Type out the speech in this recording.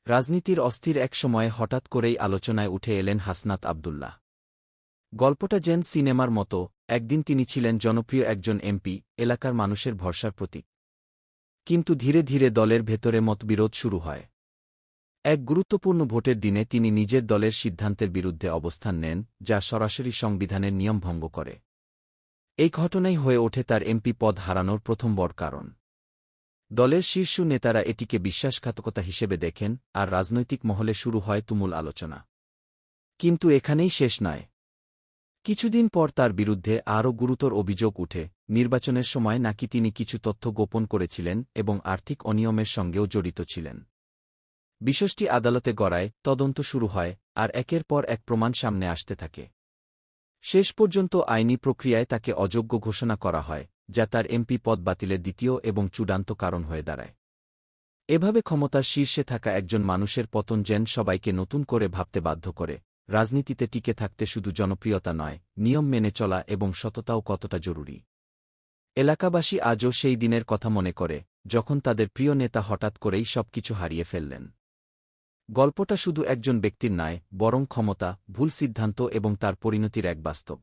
রাজনীতির অস্থির এক সময়ে হঠাৎ করেই আলোচনায় উঠে এলেন হাসনাত আব্দুল্লাহ। গল্পটা যেন সিনেমার মতো। একদিন তিনি ছিলেন জনপ্রিয় একজন এমপি, এলাকার মানুষের ভরসার প্রতীক। কিন্তু ধীরে ধীরে দলের ভেতরে মতবিরোধ শুরু হয়। এক গুরুত্বপূর্ণ ভোটের দিনে তিনি নিজের দলের সিদ্ধান্তের বিরুদ্ধে অবস্থান নেন, যা সরাসরি সংবিধানের নিয়ম ভঙ্গ করে। এই ঘটনাই হয়ে ওঠে তার এমপি পদ হারানোর প্রথম বড় কারণ। দলের শীর্ষ নেতারা এটিকে বিশ্বাসঘাতকতা হিসেবে দেখেন, আর রাজনৈতিক মহলে শুরু হয় তুমুল আলোচনা। কিন্তু এখানেই শেষ নয়। কিছুদিন পর তার বিরুদ্ধে আরও গুরুতর অভিযোগ উঠে। নির্বাচনের সময় নাকি তিনি কিছু তথ্য গোপন করেছিলেন এবং আর্থিক অনিয়মের সঙ্গেও জড়িত ছিলেন। বিষয়টি আদালতে গড়ায়, তদন্ত শুরু হয়, আর একের পর এক প্রমাণ সামনে আসতে থাকে। শেষ পর্যন্ত আইনি প্রক্রিয়ায় তাকে অযোগ্য ঘোষণা করা হয়, যা তার এমপি পদ বাতিলের দ্বিতীয় এবং চূড়ান্ত কারণ হয়ে দাঁড়ায়। এভাবে ক্ষমতার শীর্ষে থাকা একজন মানুষের পতন যেন সবাইকে নতুন করে ভাবতে বাধ্য করে, রাজনীতিতে টিকে থাকতে শুধু জনপ্রিয়তা নয়, নিয়ম মেনে চলা এবং সততাও কতটা জরুরি। এলাকাবাসী আজও সেই দিনের কথা মনে করে, যখন তাদের প্রিয় নেতা হঠাৎ করেই সবকিছু হারিয়ে ফেললেন। গল্পটা শুধু একজন ব্যক্তির নয়, বরং ক্ষমতা, ভুল সিদ্ধান্ত এবং তার পরিণতির এক বাস্তব